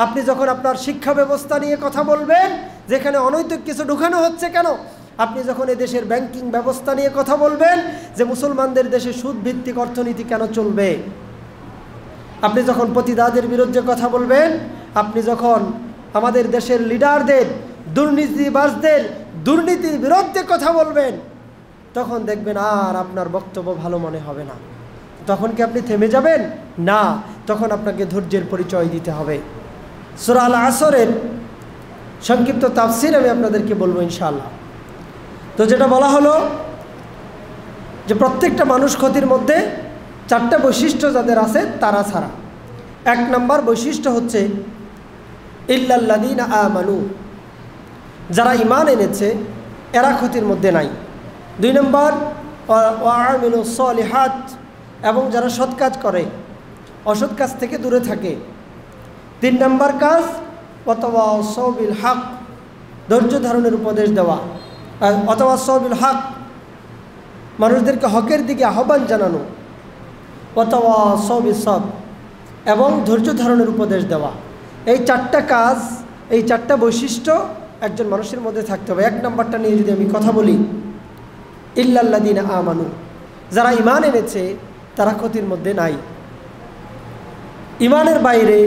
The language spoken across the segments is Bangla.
আপনি যখন আপনার শিক্ষা ব্যবস্থা নিয়ে কথা বলবেন, যেখানে অনৈতিক কিছু ঢুকানো হচ্ছে কেন, আপনি যখন এই দেশের ব্যাংকিং ব্যবস্থা নিয়ে কথা বলবেন, যে মুসলমানদের দেশে সুদ ভিত্তিক অর্থনীতি কেন চলবে, আপনি যখন প্রতিদাদের বিরুদ্ধে কথা বলবেন, আপনি যখন আমাদের দেশের লিডারদের, দুর্নীতিবাজদের দুর্নীতির বিরুদ্ধে কথা বলবেন, তখন দেখবেন আর আপনার বক্তব্য ভালো মনে হবে না। তখন কি আপনি থেমে যাবেন? না, তখন আপনাকে ধৈর্যের পরিচয় দিতে হবে। সূরা আল আসরের সংক্ষিপ্ত তাফসীর আমি আপনাদেরকে বলবো ইনশাআল্লাহ। তো যেটা বলা হলো যে প্রত্যেকটা মানুষ ক্ষতির মধ্যে 4টা বৈশিষ্ট্য যাদের আছে তারা ছাড়া। 1 নম্বর বৈশিষ্ট্য হচ্ছে ইল্লাল্লাযীনা আমানু, যারা ঈমান এনেছে এরা ক্ষতির মধ্যে নাই। 2 নম্বর ওয়া আমিলুস সলিহাত, এবং যারা সৎ কাজ করে, অসৎ কাজ থেকে দূরে থাকে। 3 নম্বর কাজ ওয়াতাওয়াসাউ বিল হক, ধৈর্য ধারণের উপদেশ দেওয়া। ওয়াতাওয়াসাউ বিল হক, মানুষদেরকে হকের দিকে আহ্বান জানানো। ওয়াতাওয়াসাউ বিস সবর, এবং ধৈর্য ধারণের উপদেশ দেওয়া। এই 4টা কাজ, এই 4টা বৈশিষ্ট্য একজন মানুষের মধ্যে থাকতে হবে। 1 নম্বরটা নিয়ে যদি আমি কথা বলি, ইল্লাল্লাযীনা আমানু, যারা ঈমান এনেছে তারা ক্ষতির মধ্যে নাই। ঈমানের বাইরে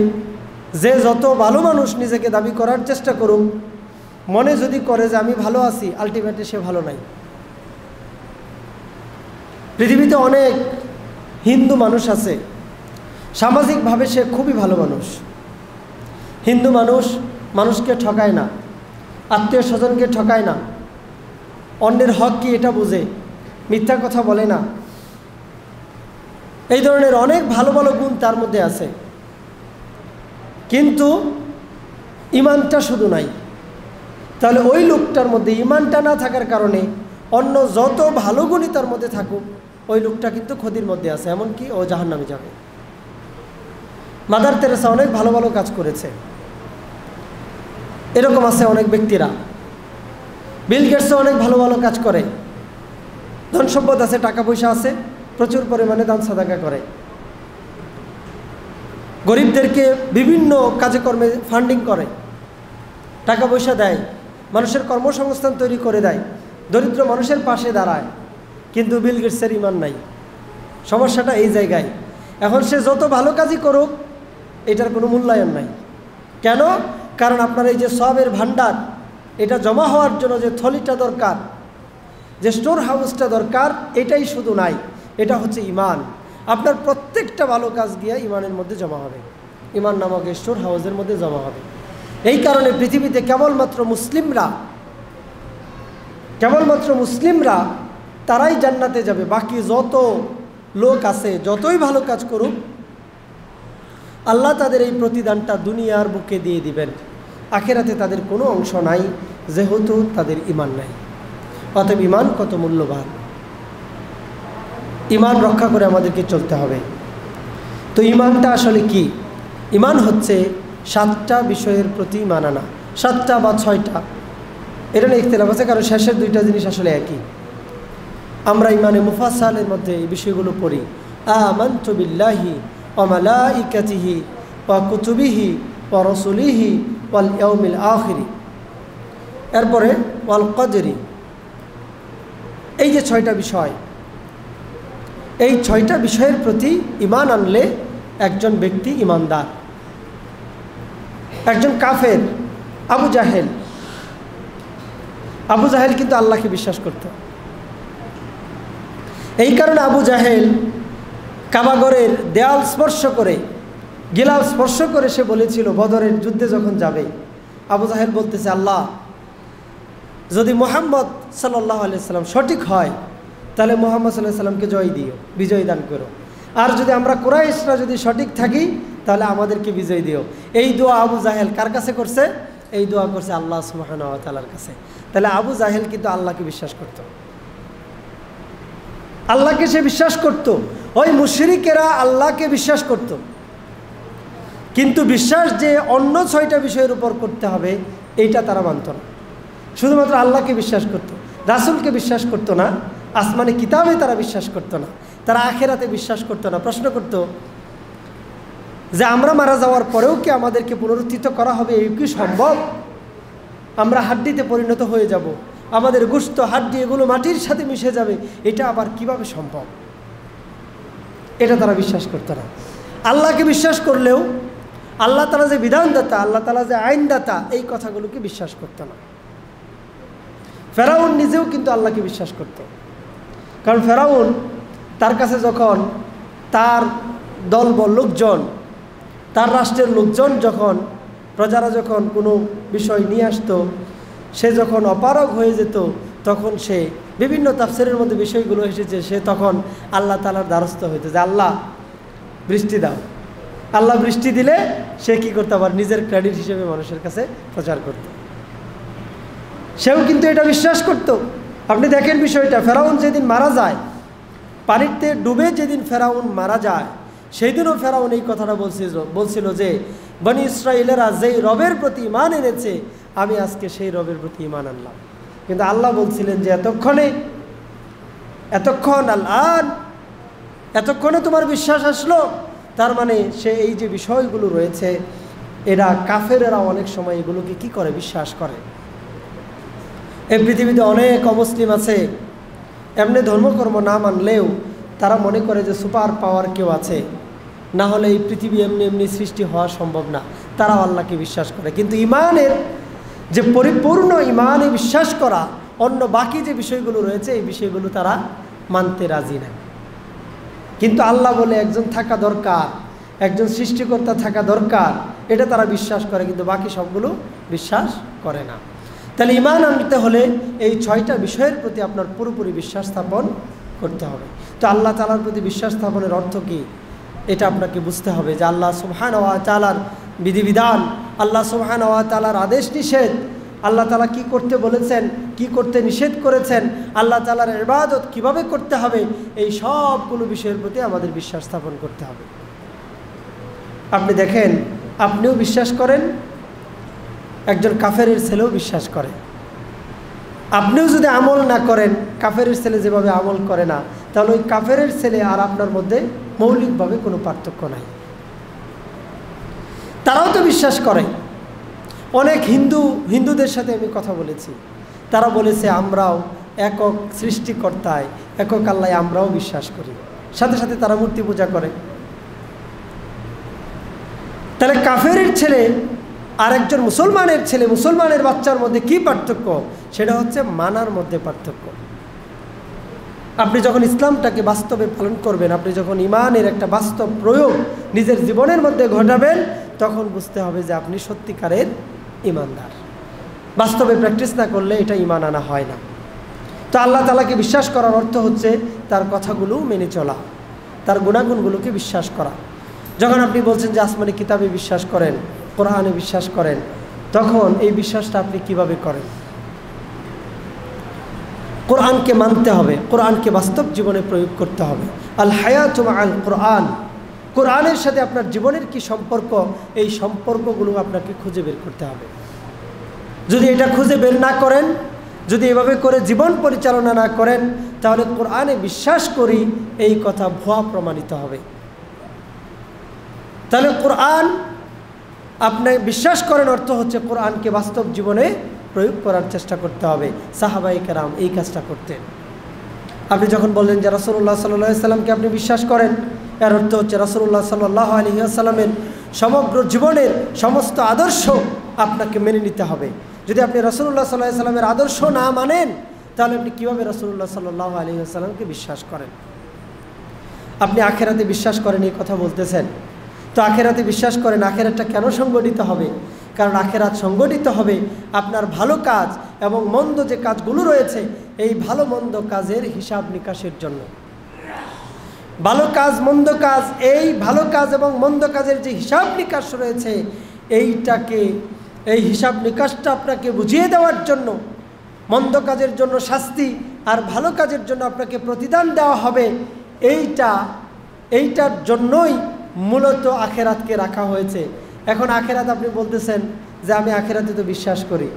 যে যত ভালো মানুষ নিজেকে দাবি করার চেষ্টা করুক, মনে যদি করে যে আমি ভালো আছি, আলটিমেটলি সে ভালো নাই। পৃথিবীতে অনেক হিন্দু মানুষ আছে, সামাজিকভাবে সে খুবই ভালো মানুষ। হিন্দু মানুষ মানুষকে ঠকায় না, আত্মীয় স্বজনকে ঠকায় না, অন্যের হক কি এটা বুঝে, মিথ্যা কথা বলে না। এই ধরনের অনেক ভালো ভালো গুণ তার মধ্যে আছে, কিন্তু ঈমানটা শুধু নাই। তাহলে ওই লোকটার মধ্যে ঈমানটা না থাকার কারণে অন্য যত ভালো গুণই তার মধ্যে থাকুক, ওই লোকটা কিন্তু ক্ষতির মধ্যে আছে, এমনকি ও জাহান্নামে যাবে। মাদার তেরেসা অনেক ভালো ভালো কাজ করেছে, এরকম আছে অনেক ব্যক্তিরা। বিল গেটসও অনেক ভালো ভালো কাজ করে, ধন সম্পদ আছে, টাকা পয়সা আছে, প্রচুর পরিমাণে দান সাদাকা করে, গরিবদেরকে বিভিন্ন কাজে কর্মে ফান্ডিং করে, টাকা পয়সা দেয়, মানুষের কর্মসংস্থান তৈরি করে দেয়, দরিদ্র মানুষের পাশে দাঁড়ায়। কিন্তু বিল গেটসের ঈমান নাই। সমস্যাটা এই জায়গায়। এখন সে যত ভালো কাজই করুক, এটার কোনো মূল্যায়ন নাই। কেন? কারণ আপনার এই যে সবের ভান্ডার, এটা জমা হওয়ার জন্য যে থলিটা দরকার, যে স্টোর হাউসটা দরকার, এটাই শুধু নাই, এটা হচ্ছে ঈমান। আপনার প্রত্যেকটা ভালো কাজ গিয়ে ঈমানের মধ্যে জমা হবে, ঈমান নামক স্টোর হাউসের মধ্যে জমা হবে। এই কারণে পৃথিবীতে কেবলমাত্র মুসলিমরা তারাই জান্নাতে যাবে। বাকি যত লোক আছে, যতই ভালো কাজ করুক, আল্লাহ তাদের এই প্রতিদানটা দুনিয়ার বুকে দিয়ে দিবেন, আখিরাতে তাদের কোনো অংশ নাই, যেহেতু তাদের ঈমান নাই। অতএব ঈমান কত মূল্যবান, ঈমান রক্ষা করে আমাদেরকে চলতে হবে। তো ঈমানটা আসলে কি? ঈমান হচ্ছে 7টা বিষয়ের প্রতি ঈমান আনা। 7টা বা 6টা, এটা নিয়ে ইখতিলাফ আছে, কারণ শেষের 2টা জিনিস আসলে একই। আমরা ঈমানে মুফাসসালের মধ্যে এই বিষয়গুলো পড়ি। আমানতু বিল্লাহি ওয়া মালাইকাতিহি ওয়া কুতুবিহি ওয়া রাসূলিহি ওয়াল ইয়াউমিল আখির, এরপরে ওয়াল কদরি। এই যে 6টা বিষয়, এই 6টা বিষয়ের প্রতি ঈমান আনলে একজন ব্যক্তি ঈমানদার। একজন কাফের, আবু জাহেল কিন্তু আল্লাহকে বিশ্বাস করত। এই কারণে আবু জাহেল কাবাগরের দেয়াল স্পর্শ করে, গিলাল স্পর্শ করে সে বলেছিল বদরের যুদ্ধে যখন যাবে, আবু জাহেল বলতেছে, আল্লাহ যদি মুহাম্মদ সাল্লাল্লাহু আলাইহি সাল্লাম সঠিক হয়, তাহলে মুহাম্মদ সাল্লাল্লাহু আলাইহি সাল্লামকে জয় দিও, বিজয় দান করো। আর যদি আমরা কুরাইশরা যদি সঠিক থাকি, তাহলে আমাদেরকে বিজয় দিও। এই দোয়া আবু জাহেল কার কাছে করছে? এই দোয়া করছে আল্লাহ সুবহানাহু ওয়া তাআলার কাছে। তাহলে আবু জাহেল কিন্তু আল্লাহকে বিশ্বাস করত, আল্লাহকে সে বিশ্বাস করত। ওই মুশরিকেরা আল্লাহকে বিশ্বাস করত, কিন্তু বিশ্বাস যে অন্য 6টা বিষয়ের উপর করতে হবে, এইটা তারা মানত না। শুধুমাত্র আল্লাহকে বিশ্বাস করত, রাসূলকে বিশ্বাস করত না, আসমানে কিতাবে তারা বিশ্বাস করত না, তারা আখিরাতে বিশ্বাস করত না। প্রশ্ন করত যে আমরা মারা যাওয়ার পরেও কি আমাদেরকে পুনরুত্থিত করা হবে, এই কি সম্ভব? আমরা হাড্ডিতে পরিণত হয়ে যাব, আমাদের গোশত হাড্ডি এগুলো মাটির সাথে মিশে যাবে, এটা আবার কিভাবে সম্ভব? এটা তারা বিশ্বাস করতো না। আল্লাহকে বিশ্বাস করলেও আল্লাহ তাআলা যে বিধানদাতা, আল্লাহ তাআলা যে আইনদাতা, এই কথাগুলোকে বিশ্বাস করতো না। ফেরাউন নিজেও কিন্তু আল্লাহকে বিশ্বাস করত, কারণ ফেরাউন তার কাছে যখন তার দলবল লোকজন, তার রাষ্ট্রের লোকজন যখন, প্রজারা যখন কোনো বিষয় নিয়ে আসতো, সে যখন অপারগ হয়ে যেত, তখন সে বিভিন্ন তাফসীরের মধ্যে বিষয়গুলো এসেছে, সে তখন আল্লাহ তাআলার দ্বারস্থ হইতো যে আল্লাহ বৃষ্টি দাও। আল্লাহ বৃষ্টি দিলে সে কী করতে, আবার নিজের ক্রেডিট হিসেবে মানুষের কাছে প্রচার করত। সেও কিন্তু এটা বিশ্বাস করত। আপনি দেখেন বিষয়টা, ফেরাউন যেদিন মারা যায়, পানিতে ডুবে যেদিন ফেরাউন মারা যায়, সেই দিনও ফেরাউন এই কথাটা বলছিল যে বনি ইসরাইলেরা যেই রবের প্রতি ঈমান এনেছে, আমি আজকে সেই রবের প্রতি ঈমান আনলাম। কিন্তু আল্লাহ বলছিলেন যে এতক্ষণে তোমার বিশ্বাস আসলো, তার মানে সে এই যে বিষয়গুলো রয়েছে, এরা কাফেরেরা অনেক সময় এগুলোকে কি করে, বিশ্বাস করে। এই পৃথিবীতে অনেক অমুসলিম আছে, এমনি ধর্মকর্ম না মানলেও তারা মনে করে যে সুপার পাওয়ার কেউ আছে, না হলে এই পৃথিবী এমনি এমনি সৃষ্টি হওয়া সম্ভব না। তারাও আল্লাহকে বিশ্বাস করে, কিন্তু ইমানের যে পরিপূর্ণ ইমানে বিশ্বাস করা, অন্য বাকি যে বিষয়গুলো রয়েছে, এই বিষয়গুলো তারা মানতে রাজি না। কিন্তু আল্লাহ বলে একজন থাকা দরকার, একজন সৃষ্টিকর্তা থাকা দরকার, এটা তারা বিশ্বাস করে, কিন্তু বাকি সবগুলো বিশ্বাস করে না। তাহলে ঈমান আনতে হলে এই 6টা বিষয়ের প্রতি আপনার পুরোপুরি বিশ্বাস স্থাপন করতে হবে। তো আল্লাহ তাআলার প্রতি বিশ্বাস স্থাপনের অর্থ কী, এটা আপনাকে বুঝতে হবে যে আল্লাহ সুবহানাহু ওয়া তাআলার বিধিবিধান, আল্লাহ সুবহানাহু ওয়া তাআলার আদেশ নিষেধ, আল্লাহ তাআলা কি করতে বলেছেন, কি করতে নিষেধ করেছেন, আল্লাহ তাআলার ইবাদত কিভাবে করতে হবে, এই সবগুলো বিষয়ের প্রতি আমাদের বিশ্বাস স্থাপন করতে হবে। আপনি দেখেন, আপনিও বিশ্বাস করেন, একজন কাফেরের ছেলেও বিশ্বাস করে। আপনিও যদি আমল না করেন, কাফেরের ছেলে যেভাবে আমল করে না, তাহলে ওই কাফেরের ছেলে আর আপনার মধ্যে মৌলিকভাবে কোনো পার্থক্য নাই। তারাও তো বিশ্বাস করে। অনেক হিন্দুদের সাথে আমি কথা বলেছি, তারা বলেছে আমরাও একক সৃষ্টিকর্তায়, একক আল্লাহ আমরাও বিশ্বাস করি, সাথে সাথে তারা মূর্তি পূজা করে। তাহলে কাফেরের ছেলে আর একজন মুসলমানের ছেলে, মুসলমানের বাচ্চার মধ্যে কি পার্থক্য? সেটা হচ্ছে মানার মধ্যে পার্থক্য। আপনি যখন ইসলামটাকে বাস্তবে পালন করবেন, আপনি যখন ঈমানের একটা বাস্তব প্রয়োগ নিজের জীবনের মধ্যে ঘটাবেন, তখন বুঝতে হবে যে আপনি সত্যিকারের ঈমানদার। বাস্তবে প্র্যাকটিস না করলে এটা ঈমান আনা হয় না। তো আল্লাহ তাআলাকে বিশ্বাস করার অর্থ হচ্ছে তার কথাগুলো মেনে চলা, তার গুণাগুণগুলোকে বিশ্বাস করা। যখন আপনি বলছেন যে আসমানি কিতাবে বিশ্বাস করেন, কোরআনে বিশ্বাস করেন, তখন এই বিশ্বাসটা আপনি কিভাবে করেন? কোরআনকে মানতে হবে, কোরআনকে বাস্তব জীবনে প্রয়োগ করতে হবে। আল হায়াতু মাআল কোরআন, কোরআনের সাথে আপনার জীবনের কি সম্পর্ক, এই সম্পর্কগুলো আপনাকে খুঁজে বের করতে হবে। যদি এটা খুঁজে বের না করেন, যদি এভাবে করে জীবন পরিচালনা না করেন, তাহলে কোরআনে বিশ্বাস করি এই কথা ভুয়া প্রমাণিত হবে। তাহলে কোরআন আপনি বিশ্বাস করেন অর্থ হচ্ছে কোরআনকে বাস্তব জীবনে প্রয়োগ করার চেষ্টা করতে হবে। সাহাবায়ে কেরাম এই কাজটা করতেন। আপনি যখন বললেন যে রাসূলুল্লাহ সাল্লাল্লাহু আলাইহি সাল্লামকে আপনি বিশ্বাস করেন, এর অর্থ হচ্ছে রাসূলুল্লাহ সাল্লাল্লাহু আলাইহি ওয়াসাল্লামের সমগ্র জীবনের সমস্ত আদর্শ আপনাকে মেনে নিতে হবে। যদি আপনি রাসূলুল্লাহ সাল্লাল্লাহু আলাইহি সাল্লামের আদর্শ না মানেন, তাহলে আপনি কীভাবে রাসূলুল্লাহ সাল্লাল্লাহু আলাইহি ওয়াসাল্লামকে বিশ্বাস করেন? আপনি আখিরাতে বিশ্বাস করেন এই কথা বলতেছেন, তো আখিরাতে বিশ্বাস করেন, আখিরাতটা কেন সংগঠিত হবে? কারণ আখিরাত সংগঠিত হবে আপনার ভালো কাজ এবং মন্দ যে কাজগুলো রয়েছে, এই ভালো মন্দ কাজের হিসাব নিকাশের জন্য। ভালো কাজ মন্দ কাজ, এই ভালো কাজ এবং মন্দ কাজের যে হিসাব নিকাশ রয়েছে, এই হিসাব নিকাশটা আপনাকে বুঝিয়ে দেওয়ার জন্য, মন্দ কাজের জন্য শাস্তি আর ভালো কাজের জন্য আপনাকে প্রতিদান দেওয়া হবে, এইটার জন্যই মূলত আখিরাতকে রাখা হয়েছে। এখন আখিরাত আপনি বলতেছেন যে আমি আখিরাতে তো বিশ্বাস করি,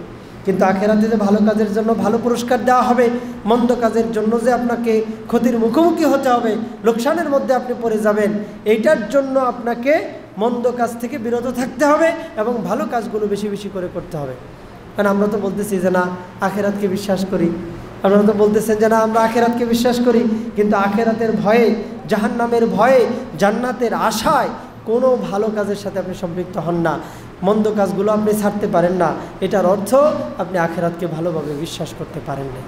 কিন্তু আখিরাতে যে ভালো কাজের জন্য ভালো পুরস্কার দেওয়া হবে, মন্দ কাজের জন্য যে আপনাকে ক্ষতির মুখোমুখি হতে হবে, লোকসানের মধ্যে আপনি পড়ে যাবেন, এইটার জন্য আপনাকে মন্দ কাজ থেকে বিরত থাকতে হবে এবং ভালো কাজগুলো বেশি বেশি করে করতে হবে। কারণ আমরা তো বলতেছি যে না আখেরাতকে বিশ্বাস করি, আপনারা তো বলতেছেন যে না আমরা আখেরাতকে বিশ্বাস করি, কিন্তু আখেরাতের ভয়ে, জাহান্নামের ভয়ে, জান্নাতের আশায় কোনো ভালো কাজের সাথে আপনি সম্পৃক্ত হন না, মন্দ কাজগুলো আপনি ছাড়তে পারেন না। এটার অর্থ আপনি আখেরাতকে ভালোভাবে বিশ্বাস করতে পারেন নাই,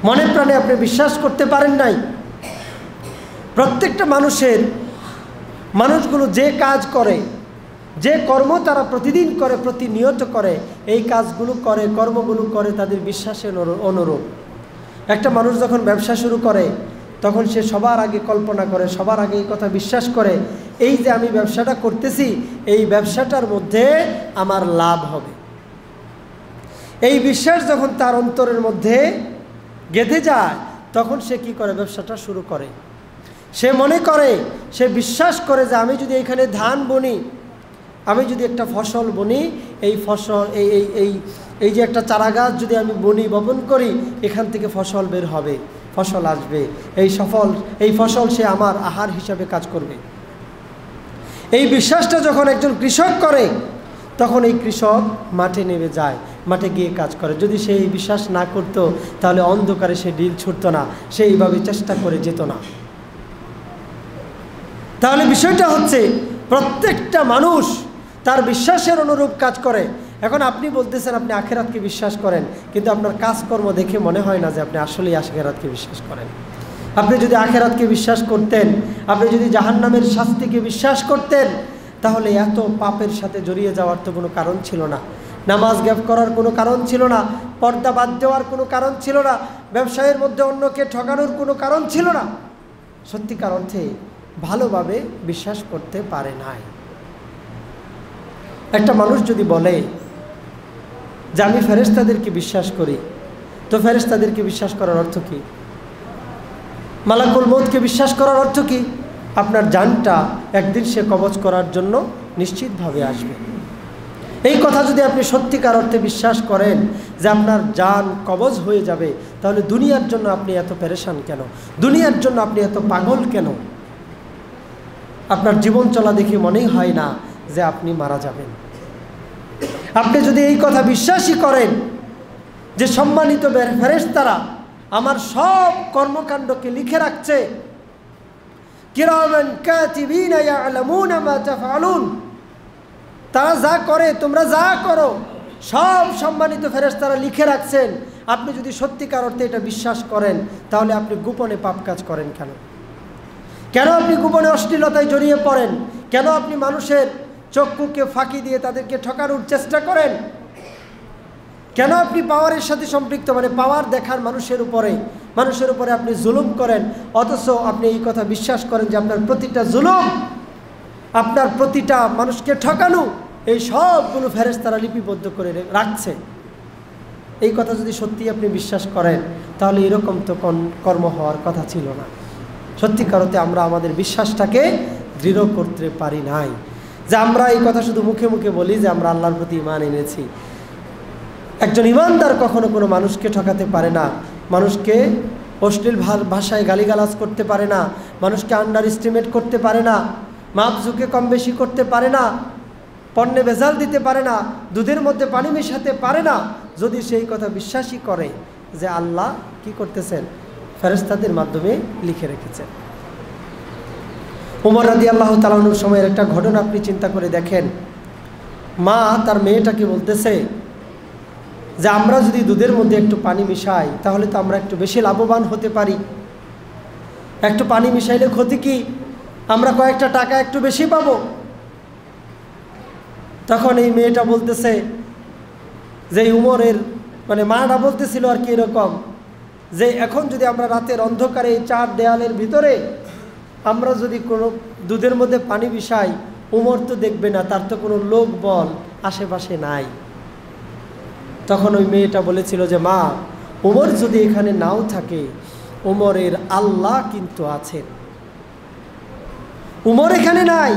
মনে প্রাণে আপনি বিশ্বাস করতে পারেন নাই। প্রত্যেকটা মানুষগুলো যে কাজ করে, যে কর্ম তারা প্রতিদিন করে, প্রতিনিয়ত করে, এই কাজগুলো করে, কর্মগুলো করে তাদের বিশ্বাসের অনুরূপ। একটা মানুষ যখন ব্যবসা শুরু করে তখন সে সবার আগে কল্পনা করে, সবার আগে এই কথা বিশ্বাস করে, এই যে আমি ব্যবসাটা করতেছি এই ব্যবসাটার মধ্যে আমার লাভ হবে। এই বিশ্বাস যখন তার অন্তরের মধ্যে গেঁথে যায় তখন সে কি করে, ব্যবসাটা শুরু করে। সে মনে করে, সে বিশ্বাস করে যে আমি যদি এখানে ধান বুনি, আমি যদি একটা ফসল বুনি, এই ফসল এই যে একটা চারা গাছ যদি আমি বুনি, বপন করি, এখান থেকে ফসল বের হবে, ফসল আসবে, এই ফসল সে আমার আহার হিসাবে কাজ করবে। এই বিশ্বাসটা যখন একজন কৃষক করে তখন এই কৃষক মাঠে নেমে যায়, মাঠে গিয়ে কাজ করে। যদি সে এই বিশ্বাস না করতো তাহলে অন্ধকারে সে ডিল ছুটতো না, সে এইভাবে চেষ্টা করে যেত না। তাহলে বিষয়টা হচ্ছে প্রত্যেকটা মানুষ তার বিশ্বাসের অনুরূপ কাজ করে। এখন আপনি বলতেছেন আপনি আখেরাতকে বিশ্বাস করেন, কিন্তু আপনার কাজকর্ম দেখে মনে হয় না যে আপনি আসলেই আখেরাতকে বিশ্বাস করেন। আপনি যদি আখেরাতকে বিশ্বাস করতেন, আপনি যদি জাহান্নামের শাস্তিকে বিশ্বাস করতেন, তাহলে এত পাপের সাথে জড়িয়ে যাওয়ার তো কোনো কারণ ছিল না, নামাজ গ্যাপ করার কোনো কারণ ছিল না, পর্দা বাদ দেওয়ার কোনো কারণ ছিল না, ব্যবসায়ের মধ্যে অন্যকে ঠকানোর কোনো কারণ ছিল না। সত্যিকার অর্থে ভালোভাবে বিশ্বাস করতে পারে নাই। একটা মানুষ যদি বলে যে আমি ফেরেশতাদেরকে বিশ্বাস করি, তো ফেরেশতাদেরকে বিশ্বাস করার অর্থ কি? মালাকুল মউতকে বিশ্বাস করার অর্থ কি? আপনার জানটা একদিন সে কবজ করার জন্য নিশ্চিতভাবে আসবে। এই কথা যদি আপনি সত্যিকার অর্থে বিশ্বাস করেন যে আপনার জান কবজ হয়ে যাবে, তাহলে দুনিয়ার জন্য আপনি এত পেরেশান কেন? দুনিয়ার জন্য আপনি এত পাগল কেন? আপনার জীবন চলা দেখে মনেই হয় না যে আপনি মারা যাবেন। আপনি যদি এই কথা বিশ্বাসই করেন যে সম্মানিত ফেরেশতারা আমার সব কর্মকাণ্ডকে লিখে রাখছে, কিরামান কাতিবিনা ইয়ালামুনা মা তাফআলুন, তারা যা করে তোমরা যা করো সব সম্মানিত ফেরেশতারা লিখে রাখছেন, আপনি যদি সত্যিকার অর্থে এটা বিশ্বাস করেন তাহলে আপনি গোপনে পাপ কাজ করেন কেন? কেন আপনি গোপনে অশ্লীলতায় জড়িয়ে পড়েন? কেন আপনি মানুষের চক্ষুকে ফাঁকি দিয়ে তাদেরকে ঠকানোর চেষ্টা করেন? কেন আপনি পাওয়ারের সাথে সম্পৃক্ত, মানে পাওয়ার দেখার মানুষের উপরে আপনি জুলুম করেন, অথচ আপনি এই কথা বিশ্বাস করেন যে আপনার প্রতিটা জুলুম, আপনার প্রতিটা মানুষকে ঠকানো, এই সবগুলো ফেরেশতারা লিপিবদ্ধ করে রাখছে। এই কথা যদি সত্যি আপনি বিশ্বাস করেন তাহলে এরকম তো কর্ম হওয়ার কথা ছিল না। সত্যিকার অর্থে আমরা আমাদের বিশ্বাসটাকে দৃঢ় করতে পারি নাই, যে আমরা এই কথা শুধু মুখে মুখে বলি যে আমরা আল্লাহর প্রতি ঈমান এনেছি। একজন ঈমানদার কখনো কোনো মানুষকে ঠকাতে পারে না, মানুষকে অশ্লীল ভাষায় গালিগালাজ করতে পারে না, মানুষকে আন্ডার এস্টিমেট করতে পারে না, মাপঝুঁকে কম বেশি করতে পারে না, পণ্যে ভেজাল দিতে পারে না, দুধের মধ্যে পানি মেশাতে পারে না, যদি সেই কথা বিশ্বাসই করে যে আল্লাহ কি করতেছেন, ফেরেশতাদের মাধ্যমে লিখে রেখেছেন। ওমর রাদিয়াল্লাহু তাআলা আনহুর সময়ের একটা ঘটনা আপনি চিন্তা করে দেখেন। মা তার মেয়েটাকে বলতেছে যে আমরা যদি দুধের মধ্যে একটু পানি মিশাই তাহলে তো আমরা একটু বেশি লাভবান হতে পারি, একটু পানি মিশাইলে ক্ষতি কি, আমরা কয়েকটা টাকা একটু বেশি পাবো। তখন এই মেয়েটা বলতেছে যে উমরের, মানে মাটা বলতেছিল আর কি এরকম, যে এখন যদি আমরা রাতের অন্ধকারে এই চার দেয়ালের ভিতরে আমরা যদি কোনো দুধের মধ্যে পানি মিশাই, উমর তো দেখবে না, তার তো কোনো লোক বল আশেপাশে নাই। তখন ওই মেয়েটা বলেছিল যে মা, উমর যদি এখানে নাও থাকে, উমরের আল্লাহ কিন্তু আছেন। উমর এখানে নাই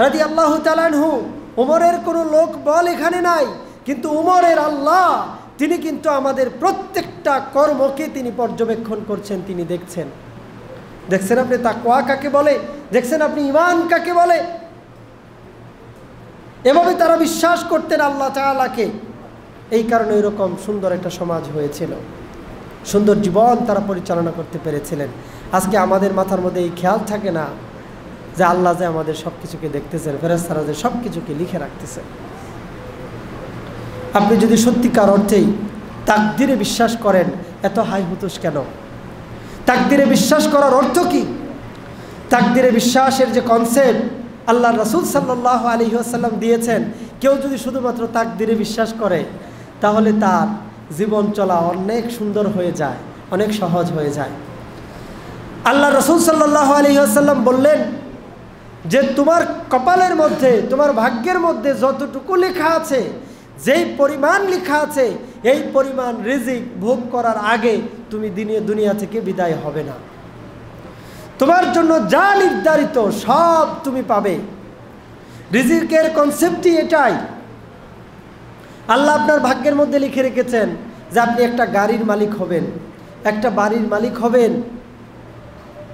রাদিয়াল্লাহু তাআলা আনহু, উমরের কোনো লোক বল এখানে নাই, কিন্তু উমরের আল্লাহ তিনি কিন্তু আমাদের প্রত্যেকটা কর্মকে তিনি পর্যবেক্ষণ করছেন, তিনি দেখছেন। দেখছেন আপনি তাকওয়া কাকে বলে, দেখছেন আপনি ঈমান কাকে বলে। এভাবে তারা বিশ্বাস করতেন আল্লাহ তাআলাকে। এই কারণে এরকম সুন্দর একটা সমাজ হয়েছিল, সুন্দর জীবন তারা পরিচালনা করতে পেরেছিলেন। আজকে আমাদের মাথার মধ্যে এই খেয়াল থাকে না যে আল্লাহ যে আমাদের সব কিছুকে দেখতেছেন, ফেরেশতারা যে সব কিছুকে লিখে রাখতেছেন। আপনি যদি সত্যিকার অর্থেই তাকদিরে বিশ্বাস করেন, এত হাই হুতুস কেন? তাকদিরে বিশ্বাস করার অর্থ কি? তাকদিরে বিশ্বাসের যে কনসেপ্ট আল্লাহ রাসূল সাল্লাল্লাহু আলাইহি ওয়াসাল্লাম দিয়েছেন, কেউ যদি শুধুমাত্র তাকদিরে বিশ্বাস করে তাহলে তার জীবন চলা অনেক সুন্দর হয়ে যায়, অনেক সহজ হয়ে যায়। আল্লাহ রাসূল সাল্লাল্লাহু আলাইহি ওয়াসাল্লাম বললেন যে তোমার কপালের মধ্যে, তোমার ভাগ্যের মধ্যে যতটুকু লেখা আছে, যেই পরিমাণ লেখা আছে, এই পরিমাণ রিজিক ভোগ করার আগে তুমি দুনিয়া থেকে বিদায় হবে না। তোমার জন্য যা নির্ধারিত সব তুমি পাবে। রিজিকের কনসেপ্টই এটাই। আল্লাহ আপনার ভাগ্যের মধ্যে লিখে রেখেছেন যে আপনি একটা গাড়ির মালিক হবেন, একটা বাড়ির মালিক হবেন,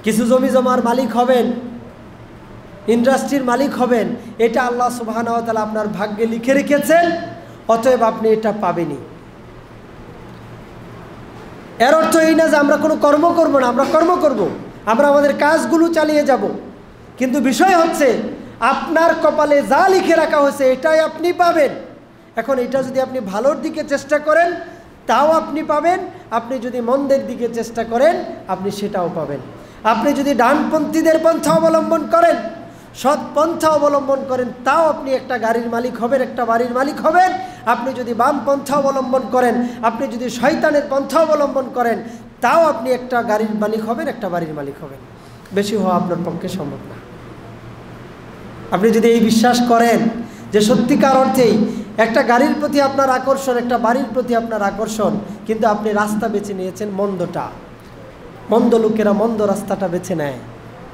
কিছু জমি জমার মালিক হবেন, ইন্ডাস্ট্রির মালিক হবেন। এটা আল্লাহ সুবহানাহু ওয়া তাআলা আপনার ভাগ্যে লিখে রেখেছেন, অতএব আপনি এটা পাবেনই। এর অর্থ এই না যে আমরা কোনো কর্ম করব না, আমরা কর্ম করব, আমরা আমাদের কাজগুলো চালিয়ে যাব, কিন্তু বিষয় হচ্ছে আপনার কপালে যা লিখে রাখা হয়েছে এটাই আপনি পাবেন। এখন এটা যদি আপনি ভালোর দিকে চেষ্টা করেন তাও আপনি পাবেন, আপনি যদি মন্দের দিকে চেষ্টা করেন আপনি সেটাও পাবেন। আপনি যদি ডানপন্থীদের পন্থা অবলম্বন করেন, সৎ পন্থা অবলম্বন করেন, তাও আপনি একটা গাড়ির মালিক হবেন, একটা বাড়ির মালিক হবেন। আপনি যদি বাম পন্থা অবলম্বন করেন, আপনি যদি শয়তানের পন্থা অবলম্বন করেন, তাও আপনি একটা গাড়ির মালিক হবেন, একটা বাড়ির মালিক হবেন। বেশি হওয়া আপনার পক্ষে সম্ভব না। আপনি যদি এই বিশ্বাস করেন যে সত্যিকার অর্থেই একটা গাড়ির প্রতি আপনার আকর্ষণ, একটা বাড়ির প্রতি আপনার আকর্ষণ, কিন্তু আপনি রাস্তা বেছে নিয়েছেন মন্দটা, মন্দ লোকেরা মন্দ রাস্তাটা বেছে নেয়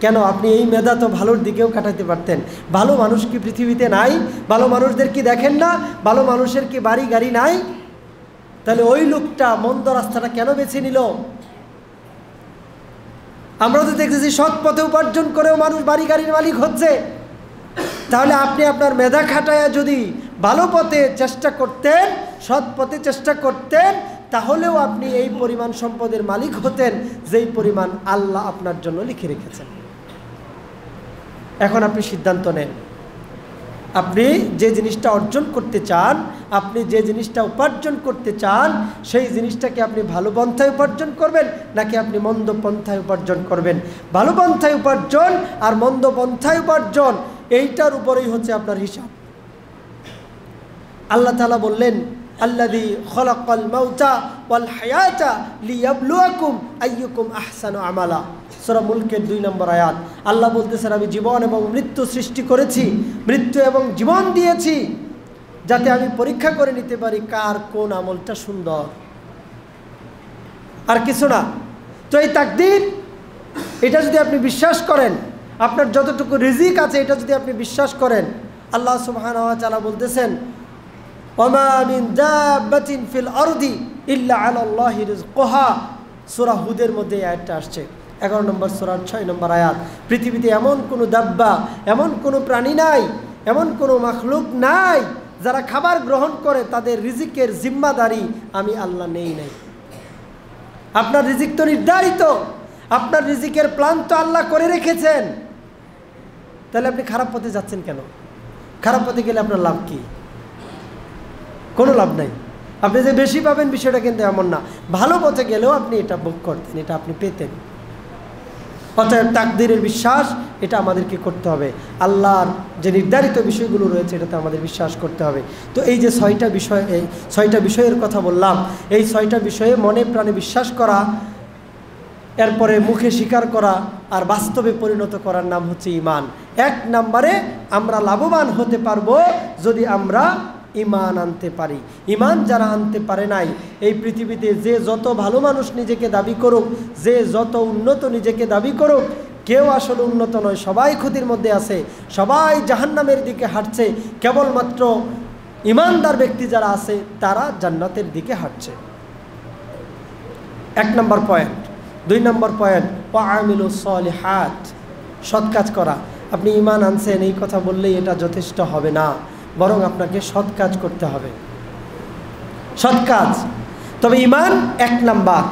কেন? আপনি এই মেধা তো ভালোর দিকেও কাটাতে পারতেন। ভালো মানুষ কি পৃথিবীতে নাই? ভালো মানুষদের কি দেখেন না? ভালো মানুষের কি বাড়ি গাড়ি নাই? তাহলে ওই লোকটা মন্দ রাস্তাটা কেন বেছে নিল? আমরা তো দেখতেছি সৎ পথে উপার্জন করেও মানুষ বাড়ি গাড়ির মালিক হচ্ছে। তাহলে আপনি আপনার মেধা খাটায়া যদি ভালো পথে চেষ্টা করতেন, সৎ পথে চেষ্টা করতেন, তাহলেও আপনি এই পরিমাণ সম্পদের মালিক হতেন যেই পরিমাণ আল্লাহ আপনার জন্য লিখে রেখেছেন। এখন আপনি সিদ্ধান্ত নেন, আপনি যে জিনিসটা অর্জন করতে চান, আপনি যে জিনিসটা উপার্জন করতে চান, সেই জিনিসটাকে আপনি ভালো পন্থায় উপার্জন করবেন নাকি আপনি মন্দ পন্থায় উপার্জন করবেন? ভালো পন্থায় উপার্জন আর মন্দ পন্থায় উপার্জন, এইটার উপরেই হচ্ছে আপনার হিসাব। আল্লাহ তাআলা বললেন, আল্লাযী খালাকাল মাউতা ওয়াল হায়াতা লিয়াবলুয়াকুম আইয়ুকুম আহসানু আমালা। সূরা মুলকের 2 নম্বর আয়াত। আল্লাহ বলতেছেন, আমি জীবন এবং মৃত্যু সৃষ্টি করেছি, মৃত্যু এবং জীবন দিয়েছি যাতে আমি পরীক্ষা করে নিতে পারি কার কোন আমলটা সুন্দর, আর কিছু না। তো এই তাকদীর, এটা যদি আপনি বিশ্বাস করেন, আপনার যতটুকু রিজিক আছে এটা যদি আপনি বিশ্বাস করেন, আল্লাহ সুবহানাহু ওয়া তাআলা বলতেছেন, ওয়ামা মিন দাব্বাতিন ফিল আরদি ইল্লা আলাল্লাহি রিজকুহা। সূরা হুদের মধ্যে এই আয়াতটা আসছে, 11 নম্বর সূরার 6 নম্বর আয়াত। পৃথিবীতে এমন কোনো দাব্বা, এমন কোনো প্রাণী নাই, এমন কোনো মাখলুক নাই যারা খাবার গ্রহণ করে তাদের রিজিকের জিম্মাদারি আমি আল্লাহ নেই নাই। আপনার রিজিক তো নির্ধারিত, আপনার রিজিকের প্ল্যান তো আল্লাহ করে রেখেছেন। তাহলে আপনি খারাপ পথে যাচ্ছেন কেন? খারাপ পথে গেলে আপনার লাভ কি? কোনো লাভ নাই। আপনি যে বেশি পাবেন বিষয়টা কিন্তু এমন না, ভালো পথে গেলেও আপনি এটা ভোগ করতেন, এটা আপনি পেতেন। অতএব তাকদীরের বিশ্বাস এটা আমাদেরকে করতে হবে। আল্লাহর যে নির্ধারিত বিষয়গুলো রয়েছে এটাতে আমাদের বিশ্বাস করতে হবে। তো এই যে 6টা বিষয়, এই 6টা বিষয়ের কথা বললাম, এই 6টা বিষয়ে মনে প্রাণে বিশ্বাস করা, এরপরে মুখে স্বীকার করা আর বাস্তবে পরিণত করার নাম হচ্ছে ঈমান। 1 নম্বরে আমরা লাভবান হতে পারবো যদি আমরা ঈমান আনতে পারি। ঈমান যারা আনতে পারে নাই, এই পৃথিবীতে যে যত ভালো মানুষ নিজেকে দাবি করুক, যে যত উন্নত নিজেকে দাবি করুক, কেউ আসলে উন্নত নয়, সবাই ক্ষতির মধ্যে আছে, সবাই জাহান্নামের দিকে হাঁটছে। কেবলমাত্র ঈমানদার ব্যক্তি যারা আছে তারা জান্নাতের দিকে হাঁটছে। 1 নম্বর পয়েন্ট। 2 নম্বর পয়েন্ট, ওয়াআমিলুস সলিহাত, সৎ কাজ করা। আপনি ঈমান আনছেন এই কথা বললেই এটা যথেষ্ট হবে না। বরং আপনাকে সৎ কাজ করতে হবে, সৎ কাজ। তবে ঈমান এক নাম্বার,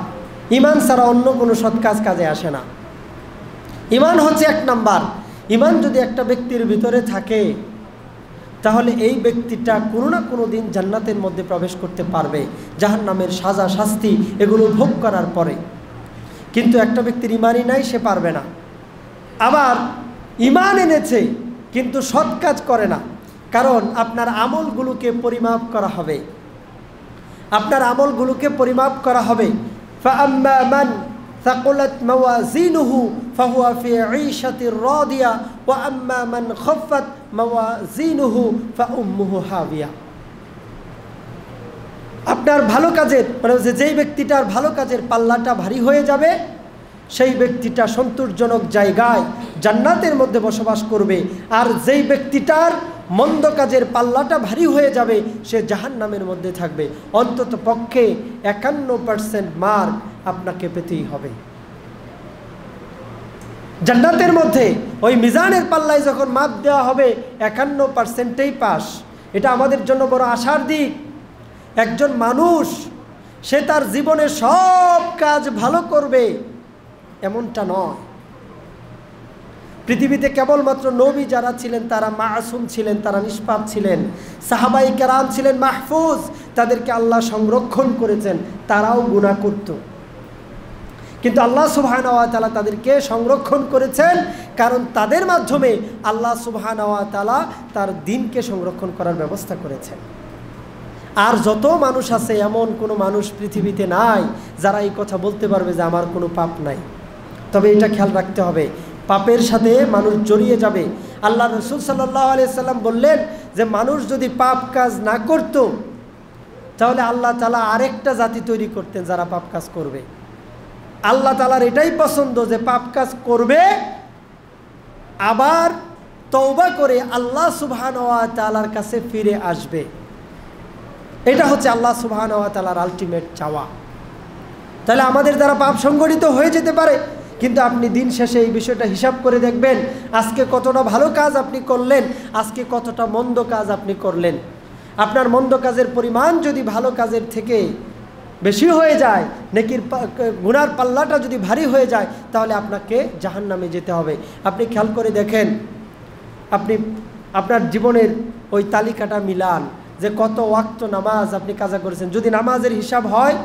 ঈমান ছাড়া অন্য কোনো সৎ কাজ কাজে আসে না। ঈমান হচ্ছে এক নাম্বার। ঈমান যদি একটা ব্যক্তির ভিতরে থাকে তাহলে এই ব্যক্তিটা কোনো না কোনো দিন জান্নাতের মধ্যে প্রবেশ করতে পারবে, জাহান্নামের সাজা শাস্তি এগুলো ভোগ করার পরে। কিন্তু একটা ব্যক্তির ঈমানই নাই, সে পারবে না। আবার ঈমান এনেছে কিন্তু সৎ কাজ করে না, কারণ আপনার আমলগুলোকে পরিমাপ করা হবে, আপনার আমলগুলোকে পরিমাপ করা হবে। فَأَمَّا مَنْ ثَقُلَتْ مَوَازِينُهُ فَهُوَ فِي عِيشَةٍ رَاضِيَةٍ وَأَمَّا مَنْ خَفَّتْ مَوَازِينُهُ فَأُمُّهُ هَاوِيَةٌ। আপনার ভালো কাজের মানে যেই ব্যক্তিটার ভালো কাজের পাল্লাটা ভারী হয়ে যাবে সেই ব্যক্তিটা সন্তোষজনক জায়গায় জান্নাতের মধ্যে বসবাস করবে, আর যেই ব্যক্তিটার মন্দ কাজের পাল্লাটা ভারী হয়ে যাবে সে জাহান্নামের মধ্যে থাকবে। অন্তত পক্ষে 51% মার্ক আপনাকে পেতেই হবে। জান্নাতের মধ্যে ওই মিজানের পাল্লায় যখন মাপ দেওয়া হবে 51%ই পাস। এটা আমাদের জন্য বড় আশার দিক। একজন মানুষ সে তার জীবনে সব কাজ ভালো করবে এমনটা নয়। পৃথিবীতে কেবলমাত্র নবী যারা ছিলেন তারা মাসুম ছিলেন, তারা নিষ্পাপ ছিলেন। সাহাবাই কেরাম ছিলেন মাহফুজ, তাদেরকে আল্লাহ সংরক্ষণ করেছেন, তারাও গুনাহ করত। কিন্তু আল্লাহ সুবহানাহু ওয়া তাআলা তাদেরকে সংরক্ষণ করেছেন, কারণ তাদের মাধ্যমে আল্লাহ সুবহানাহু ওয়া তাআলা তার দ্বীনকে সংরক্ষণ করার ব্যবস্থা করেছেন। আর যত মানুষ আছে এমন কোনো মানুষ পৃথিবীতে নাই যারা এই কথা বলতে পারবে যে আমার কোনো পাপ নাই। তবে এটা খেয়াল রাখতে হবে, পাপের সাথে মানুষ জড়িয়ে যাবে। আল্লাহ রাসূল সাল্লাল্লাহু আলাইহি সাল্লাম বললেন যে মানুষ যদি পাপ কাজ না করত তাহলে আল্লাহ তাআলা আরেকটা জাতি তৈরি করতেন যারা পাপ কাজ করবে। আল্লাহ তাআলার এটাই পছন্দ যে পাপ কাজ করবে আবার তওবা করে আল্লাহ সুবহানাহু ওয়া তাআলার কাছে ফিরে আসবে। এটা হচ্ছে আল্লাহ সুবহানাহু ওয়া তাআলার আলটিমেট চাওয়া। তাহলে আমাদের দ্বারা পাপ সংগঠিত হয়ে যেতে পারে, কিন্তু আপনি দিন শেষে এই বিষয়টা হিসাব করে দেখবেন আজকে কতটা ভালো কাজ আপনি করলেন, আজকে কতটা মন্দ কাজ আপনি করলেন। আপনার মন্দ কাজের পরিমাণ যদি ভালো কাজের থেকে বেশি হয়ে যায়, নেকির গুনার পাল্লাটা যদি ভারী হয়ে যায়, তাহলে আপনাকে জাহান্নামে যেতে হবে। আপনি খেয়াল করে দেখেন, আপনি আপনার জীবনের ওই তালিকাটা মিলান যে কত ওয়াক্ত নামাজ আপনি কাজা করেছেন। যদি নামাজের হিসাব হয়,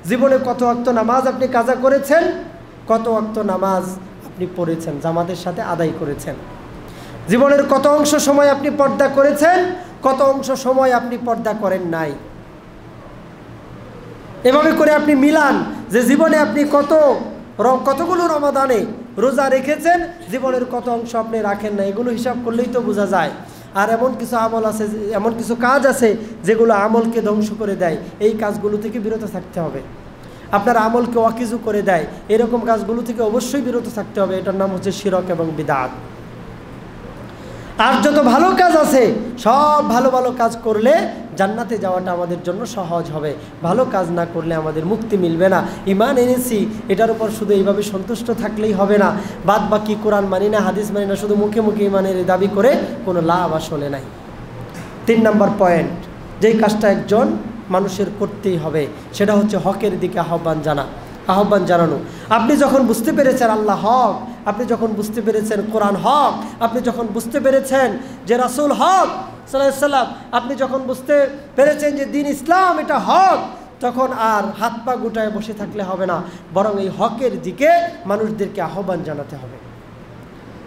জীবনে কত ওয়াক্ত নামাজ আপনি কাজা করেছেন, কত ওয়াক্ত নামাজ আপনি পড়েছেন, জামাতের সাথে আদায় করেছেন, জীবনের কত অংশ সময় আপনি পর্দা করেছেন, কত অংশ সময় আপনি পর্দা করেন নাই। এভাবে করে আপনি মিলান যে জীবনে আপনি কতগুলো রমাদানে রোজা রেখেছেন, জীবনের কত অংশ আপনি রাখেন না। এগুলো হিসাব করলেই তো বোঝা যায়। আর এমন কিছু আমল আছে, এমন কিছু কাজ আছে যেগুলো আমলকে ধ্বংস করে দেয়, এই কাজগুলো থেকে বিরত থাকতে হবে। আপনার আমলকে ওয়াকিজু করে দেয়, এরকম কাজগুলো থেকে অবশ্যই বিরত থাকতে হবে। এটার নাম হচ্ছে শিরক এবং বিদআত। আর যত ভালো কাজ আছে সব ভালো ভালো কাজ করলে জান্নাতে যাওয়াটা আমাদের জন্য সহজ হবে। ভালো কাজ না করলে আমাদের মুক্তি মিলবে না। ঈমান এনেছি এটার উপর শুধু এইভাবে সন্তুষ্ট থাকলেই হবে না, বাদ বাকি কোরআন মানি না, হাদিস মানি না, শুধু মুখে মুখে ঈমানের দাবি করে কোনো লাভ আসলে নাই। 3 নম্বর পয়েন্ট, যেই কাজটা একজন মানুষের করতেই হবে সেটা হচ্ছে হকের দিকে আহ্বান জানানো। আপনি যখন বুঝতে পেরেছেন আল্লাহ হক, আপনি যখন বুঝতে পেরেছেন কোরআন হক, আপনি যখন বুঝতে পেরেছেন যে রাসূল হক সাল্লাল্লাহু আলাইহি সাল্লাম, আপনি যখন বুঝতে পেরেছেন যে দ্বীন ইসলাম এটা হক, তখন আর হাত পা গুটায় বসে থাকলে হবে না, বরং এই হকের দিকে মানুষদেরকে আহ্বান জানাতে হবে।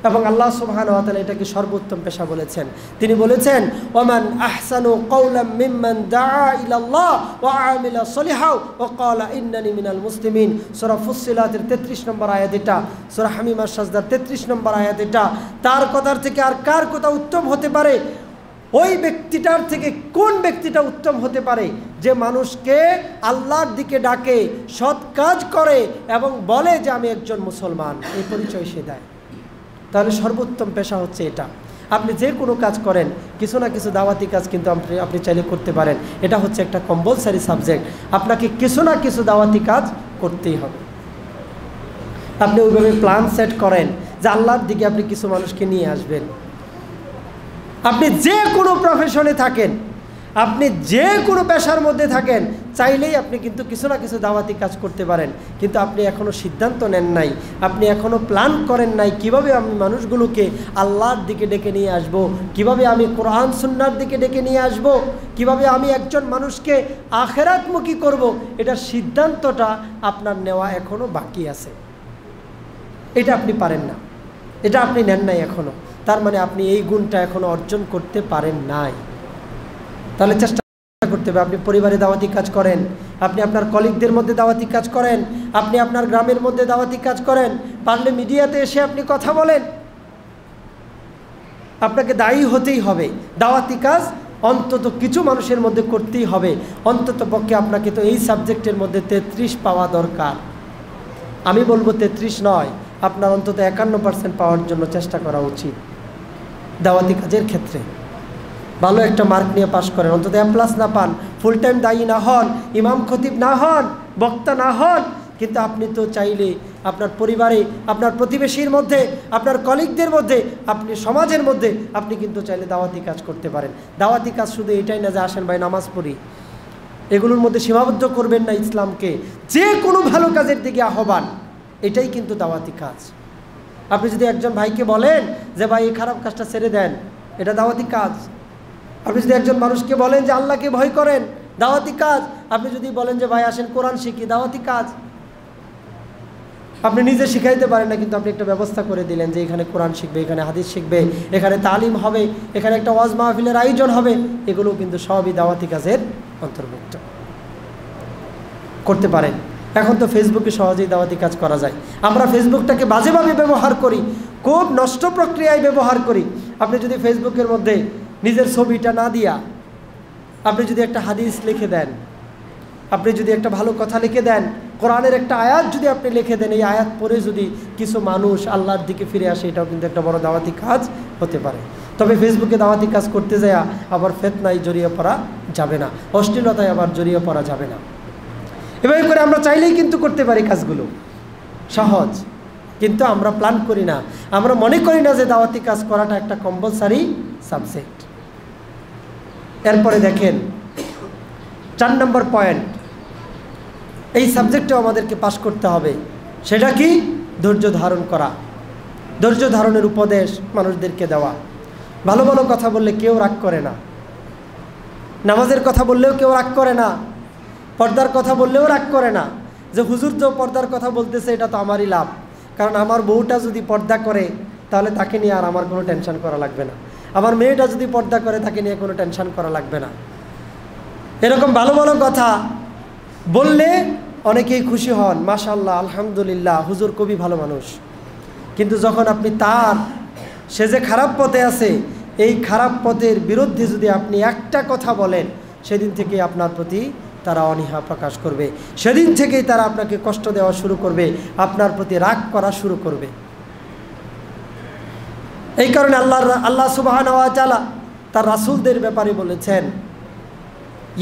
এবং আল্লাহ সুবহানাহু ওয়া তাআলা এটাকে সর্বোত্তম পেশা বলেছেন। তিনি বলেছেন ওয়ামান আহসানু কওলাম মিম্মান দাআ ইলাল্লাহ ওয়া আমিলা সলিহাও ওয়া ক্বালা ইন্নানি মিনাল মুসলিমিন। সূরা ফুসসিলাতের 33 নম্বর আয়াত এটা, সূরা হামিমার সাজদার 33 নম্বর আয়াত এটা। তার কথার থেকে আর কার কথা উত্তম হতে পারে? ওই ব্যক্তিটার থেকে কোন ব্যক্তিটা উত্তম হতে পারে যে মানুষকে আল্লাহর দিকে ডাকে, সৎ কাজ করে এবং বলে যে আমি একজন মুসলমান, এই পরিচয় সে দেয়। তাহলে সর্বোত্তম পেশা হচ্ছে এটা। আপনি যে কোনো কাজ করেন, কিছু না কিছু দাওয়াতি কাজ কিন্তু আপনি চাইলে করতে পারেন। এটা হচ্ছে একটা কম্পালসারি সাবজেক্ট, আপনাকে কিছু না কিছু দাওয়াতি কাজ করতেই হবে। আপনি ওইভাবে প্ল্যান সেট করেন যে আল্লাহর দিকে আপনি কিছু মানুষকে নিয়ে আসবেন। আপনি যে কোনো প্রফেশনে থাকেন, আপনি যে কোনো পেশার মধ্যে থাকেন, চাইলেই আপনি কিন্তু কিছু না কিছু দাওয়াতি কাজ করতে পারেন। কিন্তু আপনি এখনও সিদ্ধান্ত নেন নাই, আপনি এখনও প্ল্যান করেন নাই কিভাবে আমি মানুষগুলোকে আল্লাহর দিকে ডেকে নিয়ে আসব, কিভাবে আমি কোরআন সুন্নাহর দিকে ডেকে নিয়ে আসব, কিভাবে আমি একজন মানুষকে আখিরাতমুখী করব। এটার সিদ্ধান্তটা আপনার নেওয়া এখনও বাকি আছে। এটা আপনি পারেন না, এটা আপনি নেন নাই এখনও। তার মানে আপনি এই গুণটা এখনও অর্জন করতে পারেন নাই। তাহলে চেষ্টা করতে হবে। আপনি পরিবারে দাওয়াতি কাজ করেন, আপনি আপনার কলিগদের মধ্যে দাওয়াতি কাজ করেন, আপনি আপনার গ্রামের মধ্যে দাওয়াতি কাজ করেন, পারলে মিডিয়াতে এসে আপনি কথা বলেন। আপনাকে দায়ী হতেই হবে। দাওয়াতি কাজ অন্তত কিছু মানুষের মধ্যে করতেই হবে। অন্তত পক্ষে আপনাকে তো এই সাবজেক্টের মধ্যে 33 পাওয়া দরকার। আমি বলবো 33 নয়, আপনার অন্তত 51% পাওয়ার জন্য চেষ্টা করা উচিত। দাওয়াতি কাজের ক্ষেত্রে ভালো একটা মার্ক নিয়ে পাশ করেন, অন্তত A+ না পান, ফুল টাইম দায়ী না হন, ইমাম খতিব না হন, বক্তা না হন, কিন্তু আপনি তো চাইলে আপনার পরিবারে, আপনার প্রতিবেশীর মধ্যে, আপনার কলিগদের মধ্যে, আপনি সমাজের মধ্যে আপনি কিন্তু চাইলে দাওয়াতি কাজ করতে পারেন। দাওয়াতি কাজ শুধু এটাই না যে আসেন ভাই নামাজ পড়ি, এগুলোর মধ্যে সীমাবদ্ধ করবেন না ইসলামকে। যে কোনো ভালো কাজের দিকে আহ্বান, এটাই কিন্তু দাওয়াতি কাজ। আপনি যদি একজন ভাইকে বলেন যে ভাই এই খারাপ কাজটা ছেড়ে দেন, এটা দাওয়াতি কাজ। আপনি যদি একজন মানুষকে বলেন যে আল্লাহকে ভয় করেন, দাওয়াতি কাজ। আপনি যদি বলেন যে ভাই আসেন কোরআন শিখি, দাওয়াতি কাজ। আপনি নিজে শিখাইতে পারেন না, কিন্তু আপনি একটা ব্যবস্থা করে দিলেন যে এখানে কোরআন শিখবে, এখানে হাদিস শিখবে, এখানে তালিম হবে, এখানে একটা ওয়াজ মাহফিলের আয়োজন হবে, এগুলো কিন্তু সবই দাওয়াতি কাজের অন্তর্ভুক্ত। করতে পারেন। এখন তো ফেসবুকে সহজেই দাওয়াতি কাজ করা যায়। আমরা ফেসবুকটাকে বাজেভাবে ব্যবহার করি, খুব নষ্ট প্রক্রিয়ায় ব্যবহার করি। আপনি যদি ফেসবুকের মধ্যে নিজের ছবিটা না দিয়া আপনি যদি একটা হাদিস লিখে দেন, আপনি যদি একটা ভালো কথা লিখে দেন, কোরআনের একটা আয়াত যদি আপনি লিখে দেন, এই আয়াত পড়ে যদি কিছু মানুষ আল্লাহর দিকে ফিরে আসে, এটাও কিন্তু একটা বড় দাওয়াতি কাজ হতে পারে। তবে ফেসবুকে দাওয়াতি কাজ করতে যায় আবার ফিতনায় জড়িয়ে পড়া যাবে না, অশ্লীলতায় আবার জড়িয়ে পড়া যাবে না। এভাবে করে আমরা চাইলেই কিন্তু করতে পারি কাজগুলো, সহজ। কিন্তু আমরা প্ল্যান করি না, আমরা মনে করি না যে দাওয়াতি কাজ করাটা একটা কম্পালসারি সাবজেক্ট। এরপরে দেখেন 4 নম্বর পয়েন্ট, এই সাবজেক্টেও আমাদেরকে পাশ করতে হবে। সেটা কি? ধৈর্য ধারণ করা। ধৈর্য ধারণের উপদেশ মানুষদেরকে দেওয়া। ভালো ভালো কথা বললে কেউ রাগ করে না, নামাজের কথা বললেও কেউ রাগ করে না, পর্দার কথা বললেও রাগ করে না। যে হুজুর তো পর্দার কথা বলতেছে, এটা তো আমারই লাভ, কারণ আমার বউটা যদি পর্দা করে তাহলে তাকে নিয়ে আর আমার কোনো টেনশন করা লাগবে না, আমার মেয়েটা যদি পর্দা করে তাকে নিয়ে কোনো টেনশন করা লাগবে না। এরকম ভালো ভালো কথা বললে অনেকেই খুশি হন, মাশাআল্লাহ আলহামদুলিল্লাহ হুজুর খুবই ভালো মানুষ। কিন্তু যখন আপনি সে যে খারাপ পথে আছে, এই খারাপ পথের বিরুদ্ধে যদি আপনি একটা কথা বলেন, সেদিন থেকে আপনার প্রতি তারা অনীহা প্রকাশ করবে, সেদিন থেকেই তারা আপনাকে কষ্ট দেওয়া শুরু করবে, আপনার প্রতি রাগ করা শুরু করবে। এই কারণে আল্লাহ সুবহানাহু ওয়া তাআলা তার রাসূলদের ব্যাপারে বলেছেন,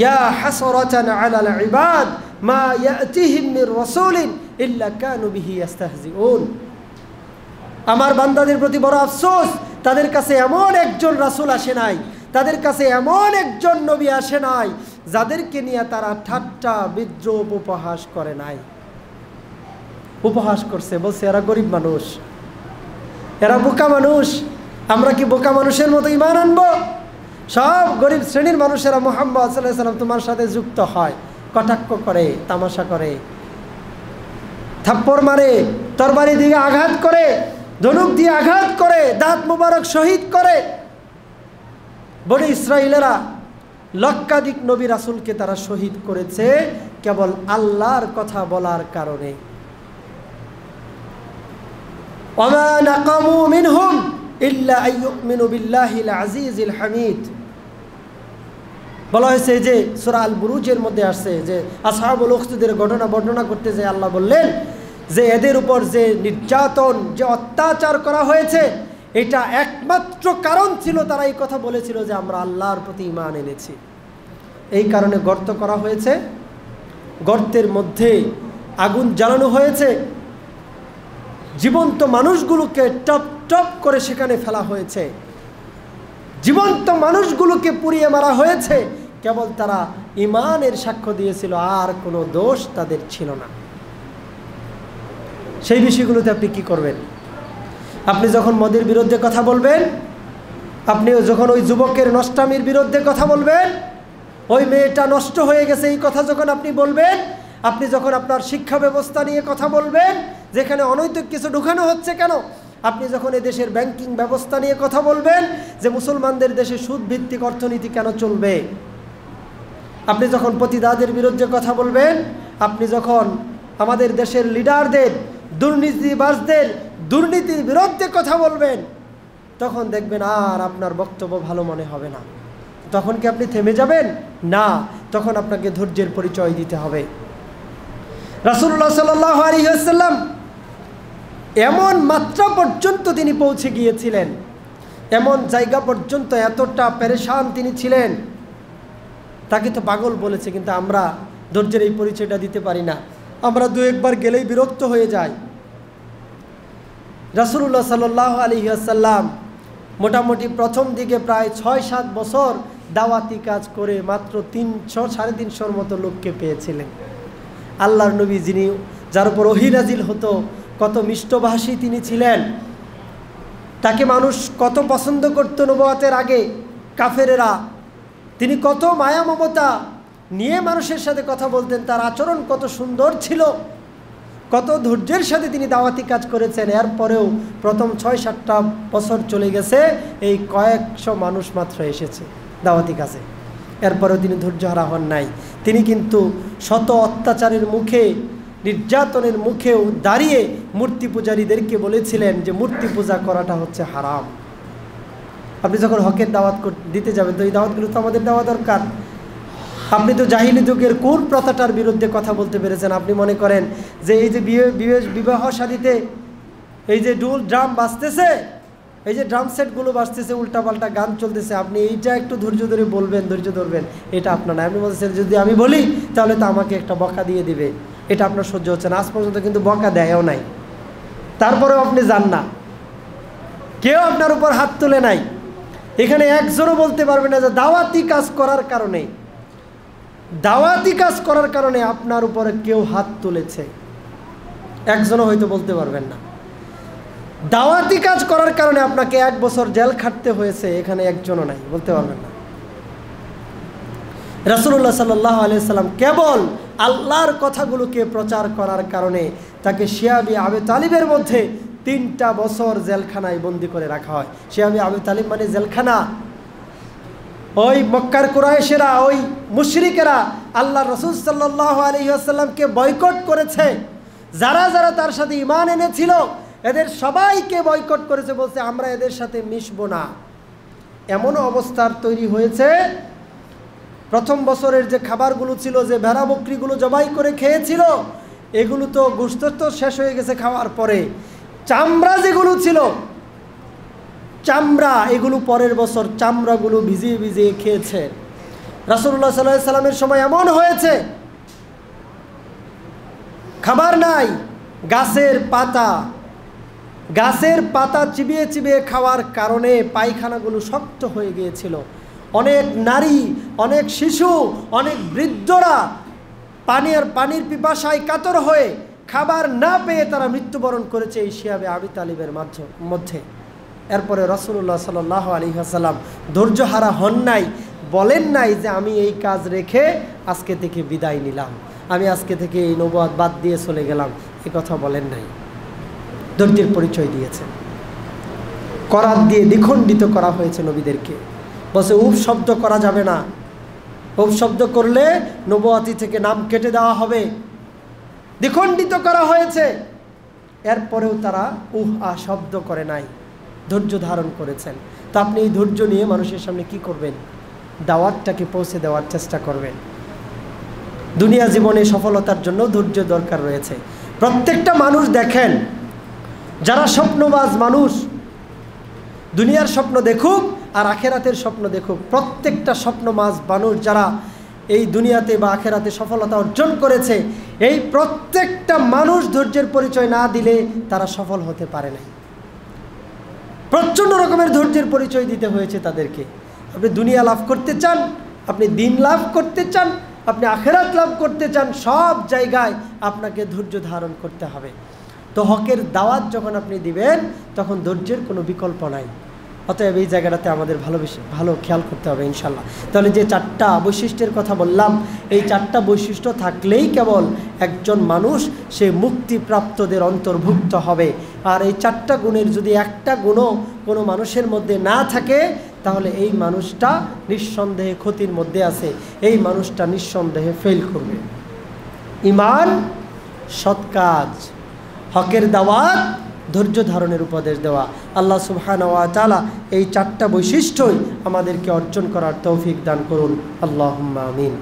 ইয়া হাসরাতান আলাল ইবাদ মা ইয়াতিহিম মির রাসূলিন ইল্লা কানু বিহি ইস্তাহজিউন। আমার বান্দাদের প্রতি বড় আফসোস, তাদের কাছে এমন একজন রাসূল আসে নাই, তাদের কাছে এমন একজন নবী আসে নাই যাদেরকে নিয়ে তারা ঠাট্টা বিদ্রূপ উপহাস করে নাই। উপহাস করছে, বলছে এরা গরিব মানুষ, এরা বোকা মানুষ। আমরা কি বোকা মানুষের মতো ঈমান আনবো? সব গরিব শ্রেণীর মানুষেরা মুহাম্মদ সাল্লাল্লাহু আলাইহি ওয়াসাল্লাম তোমার সাথে যুক্ত হয়, কটাক্ষ করে, তামাশা করে, থাপ্পড় মারে, তরবারি দিয়ে আঘাত করে, ধনুক দিয়ে আঘাত করে, দাঁত মুবারক শহীদ করে। বনি ইসরাইলেরা লক্ষাধিক নবী রাসূলকে তারা শহীদ করেছে কেবল আল্লাহর কথা বলার কারণে। ওয়ামা নাকামু মিনহুম ইল্লা আইয়ুমিনু বিল্লাহিল আজিজিল হামিদ। বলা হয়েছে যে সূরা আল বুরুজের মধ্যে আসছে যে আসহাবুল উখদুদের ঘটনা বর্ণনা করতে যে আল্লাহ বললেন যে এদের উপর যে নির্যাতন, যে অত্যাচার করা হয়েছে, এটা একমাত্র কারণ ছিল তারা এই কথা বলেছিল যে আমরা আল্লাহর প্রতি ঈমান এনেছি। এই কারণে গর্ত করা হয়েছে, গর্তের মধ্যে আগুন জ্বালানো হয়েছে, জীবন্ত মানুষগুলোকে টপ টপ করে সেখানে ফেলা হয়েছে। জীবন্ত মানুষগুলোকে পুড়িয়ে মারা হয়েছে, কেবল তারা ঈমানের সাক্ষ্য দিয়েছিল, আর কোনো দোষ তাদের ছিল না। সেই বিষয়গুলোতে আপনি কি করবেন? আপনি যখন মদের বিরুদ্ধে কথা বলবেন, আপনি যখন ওই যুবকের নষ্টামির বিরুদ্ধে কথা বলবেন, ওই মেয়েটা নষ্ট হয়ে গেছে এই কথা যখন আপনি বলবেন, আপনি যখন আপনার শিক্ষা ব্যবস্থা নিয়ে কথা বলবেন, যেখানে অনৈতিক কিছু ঢুকানো হচ্ছে কেন, আপনি যখন এদেশের ব্যাংকিং ব্যবস্থা নিয়ে কথা বলবেন, যে মুসলমানদের দেশে সুদ ভিত্তিক অর্থনীতি কেন চলবে, আপনি যখন প্রতিদাদের বিরুদ্ধে কথা বলবেন, আপনি যখন আমাদের দেশের লিডারদের, দুর্নীতিবাজদের দুর্নীতির বিরুদ্ধে কথা বলবেন, তখন দেখবেন আর আপনার বক্তব্য ভালো মনে হবে না। তখন কি আপনি থেমে যাবেন? না, তখন আপনাকে ধৈর্যের পরিচয় দিতে হবে। রাসূলুল্লাহ সাল্লাল্লাহু আলাইহি ওয়াসাল্লাম এমন মাত্রা পর্যন্ত তিনি পৌঁছে গিয়েছিলেন, এমন জায়গা পর্যন্ত এতটা পেরেশান তিনি ছিলেন, তাকে তো পাগল বলেছে, কিন্তু আমরা ধৈর্যের এই পরিচয়টা দিতে পারি না। আমরা দু একবার গেলেই বিরক্ত হয়ে যাই। রাসূলুল্লাহ সাল্লাল্লাহু আলাইহি ওয়াসাল্লাম মোটামুটি প্রথম দিকে প্রায় ৬-৭ বছর দাওয়াতি কাজ করে মাত্র ৩০০-৩৫০র মতো লোককে পেয়েছিলেন। আল্লাহর নবী, যিনি যার উপর ওহী নাজিল হতো, কত মিষ্টভাষী তিনি ছিলেন, তাকে মানুষ কত পছন্দ করত নবুয়তের আগে কাফেরেরা, তিনি কত মায়া মমতা নিয়ে মানুষের সাথে কথা বলতেন, তার আচরণ কত সুন্দর ছিল, কত ধৈর্যের সাথে তিনি দাওয়াতি কাজ করেছেন। এরপরেও প্রথম ৬-৭টা বছর চলে গেছে, এই কয়েকশো মানুষ মাত্র এসেছে দাওয়াতি কাজে, এরপরেও তিনি ধৈর্যহারা হন নাই। তিনি কিন্তু শত অত্যাচারের মুখে, নির্যাতনের মুখেও দাঁড়িয়ে মূর্তি পূজারীদেরকে বলেছিলেন যে মূর্তি পূজা করাটা হচ্ছে হারাম। আপনি যখন হকের দাওয়াত দিতে যাবেন, তো এই দাওয়াতগুলো তো আমাদের দেওয়া দরকার। আপনি তো জাহিলি যুগের কোন প্রথাটার বিরুদ্ধে কথা বলতে পেরেছেন? আপনি মনে করেন যে এই যে বিবাহ শাদীতে এই যে ড্রাম বাজতেছে, এই যে ড্রাম সেটগুলো বাজতেছে, উল্টাপাল্টা গান চলতেছে, আপনি এইটা একটু ধৈর্য ধরে বলবেন, ধৈর্য ধরবেন, এটা আপনার না। আপনি বলছেন যদি আমি বলি তাহলে তো আমাকে একটা বকা দিয়ে দিবে, এটা আপনার সহ্য হচ্ছে না। আজ পর্যন্ত কিন্তু বকা দেয়ও নাই, তারপরেও আপনি যান না, কেউ আপনার উপর হাত তুলে নাই। এখানে একজনও বলতে পারবে না যে দাওয়াতি কাজ করার কারণে আপনার উপরে কেউ হাত তুলেছে, একজনও হয়তো বলতে পারবেন না। দাওয়াতি কাজ করার কারণে আপনাকে 1 বছর জেল খাটতে হয়েছে, এখানে একজনও নাই, বলতে পারবেন না। রাসূলুল্লাহ সাল্লাল্লাহু আলাইহি সাল্লাম কেবল আল্লাহর কথাগুলোকে প্রচার করার কারণে তাকে শিয়াবি আবু তালিবের মধ্যে 3টা বছর জেলখানায় বন্দি করে রাখা হয়। শিয়াবি আবু তালিব মানে জেলখানা। ওই মক্কার কুরাইশেরা, ওই মুশরিকেরা আল্লাহ রাসূল সাল্লাল্লাহু আলাইহি ওয়াসাল্লামকে বয়কট করেছে। যারা যারা তার সাথে ঈমান এনেছিল এদের সবাইকে বয়কট করেছে, বলছে আমরা এদের সাথে মিশবো না। এমনও অবস্থার তৈরি হয়েছে, প্রথম বছরের যে খাবারগুলো ছিল, যে ভেড়া বকরিগুলো জবাই করে খেয়েছিল, এগুলো তো গোশত তো শেষ হয়ে গেছে খাওয়ার পরে। চামড়া যেগুলো ছিল, চামড়া, এগুলো পরের বছর চামড়াগুলো ভিজিয়ে ভিজিয়ে খেয়েছে। রাসূলুল্লাহ সাল্লাল্লাহু আলাইহি সাল্লামের সময় এমন হয়েছে, খাবার নাই, গাছের পাতা চিবিয়ে চিবিয়ে খাওয়ার কারণে পায়খানাগুলো শক্ত হয়ে গিয়েছিল। অনেক নারী, অনেক শিশু, অনেক বৃদ্ধরা পানির পিপাসায় কাতর হয়ে খাবার না পেয়ে তারা মৃত্যুবরণ করেছে এই শিয়াবে আবি তালিবের মধ্যে। এরপরে রাসূলুল্লাহ সাল্লাল্লাহু আলাইহি ওয়াসাল্লাম ধৈর্যহারা হন নাই, বলেন নাই যে আমি এই কাজ রেখে আজকে থেকে বিদায় নিলাম, আমি আজকে থেকে এই নবুয়ত বাদ দিয়ে চলে গেলাম, এই কথা বলেন নাই। ধৈর্যের পরিচয় দিয়েছেন। করাত দিয়ে দ্বিখণ্ডিত করা হয়েছে নবীদেরকে, বলছে উপ শব্দ করা যাবে না, উপ শব্দ করলে নবুয়তি থেকে নাম কেটে দেওয়া হবে, দ্বিখণ্ডিত করা হয়েছে। এরপরেও তারা শব্দ করে নাই, ধৈর্য ধারণ করেছেন। তো আপনি এই ধৈর্য নিয়ে মানুষের সামনে কি করবেন? দাওয়াতটাকে পৌঁছে দেওয়ার চেষ্টা করবেন। দুনিয়া জীবনে সফলতার জন্য ধৈর্য দরকার রয়েছে। প্রত্যেকটা মানুষ দেখেন, যারা স্বপ্নবাজ মানুষ, দুনিয়ার স্বপ্ন দেখুক আর আখেরাতের স্বপ্ন দেখুক, প্রত্যেকটা স্বপ্নবাজ মানুষ যারা এই দুনিয়াতে বা আখেরাতে সফলতা অর্জন করেছে, এই প্রত্যেকটা মানুষ ধৈর্যের পরিচয় না দিলে তারা সফল হতে পারে না। প্রচণ্ড রকমের ধৈর্যের পরিচয় দিতে হয়েছে তাদেরকে। আপনি দুনিয়া লাভ করতে চান, আপনি দিন লাভ করতে চান, আপনি আখেরাত লাভ করতে চান, সব জায়গায় আপনাকে ধৈর্য ধারণ করতে হবে। তো হকের দাওয়াত যখন আপনি দিবেন তখন ধৈর্যের কোনো বিকল্প নাই। অতএব এই জায়গাটাতে আমাদের ভালো খেয়াল করতে হবে ইনশাল্লাহ। তাহলে যে 4টা বৈশিষ্ট্যের কথা বললাম, এই 4টা বৈশিষ্ট্য থাকলেই কেবল একজন মানুষ সে মুক্তিপ্রাপ্তদের অন্তর্ভুক্ত হবে। আর এই 4টা গুণের যদি একটা গুণও কোনো মানুষের মধ্যে না থাকে তাহলে এই মানুষটা নিঃসন্দেহে ক্ষতির মধ্যে আছে, এই মানুষটা নিঃসন্দেহে ফেল করবে। ঈমান, সৎ কাজ, হকের দাওয়াত, ধৈর্য ধারণের উপদেশ দেওয়া। আল্লাহ সুবহানাহু ওয়া তাআলা এই 4টা বৈশিষ্ট্যই আমাদেরকে অর্জন করার তৌফিক দান করুন। আল্লাহুম্মা আমিন।